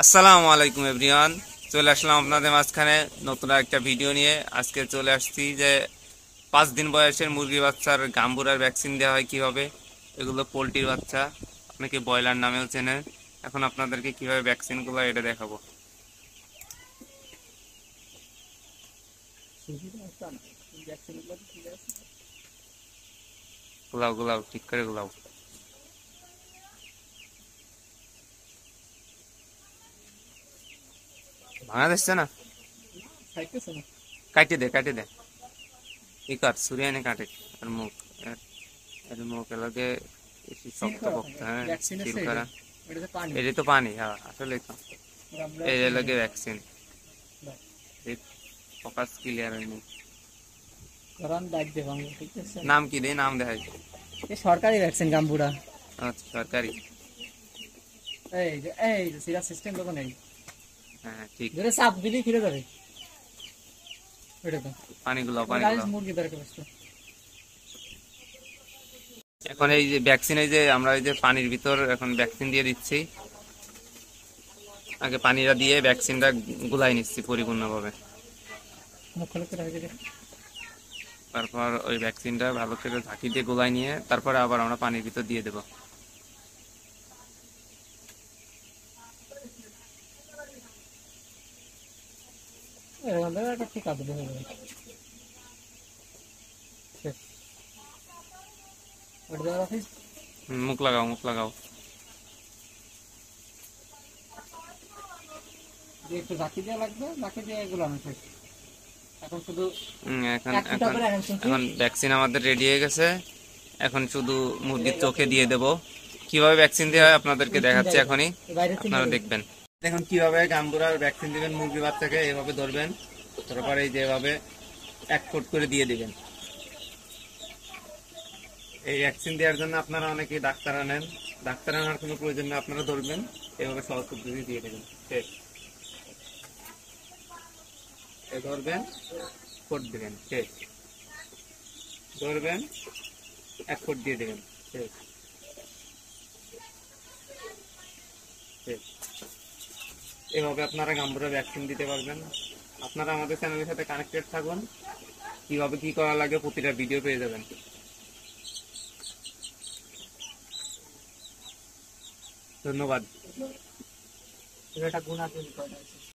আসসালামু আলাইকুম এভরিওয়ান, চলে আসলাম আপনাদের মাঝখানে নতুন একটা ভিডিও নিয়ে। আজকে চলে আসছি যে 5 দিন বয়সের মুরগি বাচ্চার গাম্বুরার ভ্যাকসিন দেওয়া হয় কিভাবে। এগুলো পোলট্রির বাচ্চা, অনেকে ব্রয়লার নামেও চেনে। এখন আপনাদেরকে কিভাবে ভ্যাকসিনগুলো এটা দেখাবো। গুলাও গুলাও, ঠিক করে গুলাও। ভাঙা যাচ্ছে না, কাটে দে কাটে দে, ই কর সুরিয়া এনে কাটে। আর মুখ এর এর মুখ এলাকে বেশি শক্ত পক্ত, হ্যাঁ সিল করা। এটা তো পানি, হ্যাঁ আসলে তো এই লাগে ভ্যাকসিন। ফোকাস ক্লিয়ার হয়নি। নাম কি রে, নাম দেখাই। সরকারি ভ্যাকসিন গাম্বুরা। আচ্ছা সরকারি। এই যে সিরাপ সিস্টেম তো নেই, হ্যাঁ হ্যাঁ, ঠিক। ধরে চাপ দিলেই ফিরে যাবে। ওটা তো পানিগুলো পানিগুলো। গাইস মুরগি দরকার আছে। এখন এই যে ভ্যাকসিন, এই যে আমরা এই যে পানির ভিতর এখন ভ্যাকসিন দিয়ে দিচ্ছি। আগে পানিটা দিয়ে ভ্যাকসিনটা গুলাই নিচ্ছি পরিপূর্ণভাবে। মুখ খোলা করে রাখবে। তারপর ওই ভ্যাকসিনটা ভালো করে ঝাঁকি দিয়ে গুলাই নিয়ে তারপরে আবার আমরা পানির ভিতর দিয়ে দেবো। এরকম ভাবে একটা ঠিক আছে হয়ে যাবে। শেষ। ওটা দেওয়া রাখিস। মুখ লাগাও মুখ লাগাও। যে একটু ঝাঁকি দেওয়া লাগবে, ঝাঁকি দিয়ে এগুলো আমি শেষ। এখন শুধু এখন এক ফুটা এখন করে এখন এখন ভ্যাকসিন আমাদের রেডি হয়ে গেছে। এখন শুধু মুরগির চোখে দিয়ে দেব। কিভাবে ভ্যাকসিন দেওয়া হয় আপনাদেরকে দেখাচ্ছি এখনই, বাইরে থেকে আপনারা দেখবেন। দেখুন কিভাবে গাম্বুরার ভ্যাকসিন দিবেন। মুরগি বাচ্চাকে এভাবে ধরবেন, তারপরে এই যে এভাবে 1 ফুট করে দিয়ে দিবেন। এই ভ্যাকসিন দেওয়ার জন্য আপনারা অনেকে ডাক্তার আনেন, ডাক্তার আনার কোনো প্রয়োজন নেই, আপনারা ধরবেন এভাবে সহজ পদ্ধতি দিয়ে দেবেন। শেষ। এই ধরবেন, ফুট দিবেন, শেষ। ধরবেন, 1 ফুট দিয়ে দেবেন, শেষ শেষ। এভাবে আপনারা গাম্বুরা ভ্যাকসিন দিতে পারবেন। আপনারা আমাদের চ্যানেলের সাথে কানেক্টেড থাকুন, কিভাবে কি করা লাগে প্রতিটা ভিডিও পেয়ে যাবেন। ধন্যবাদ। এটা গুণা তৈরি করে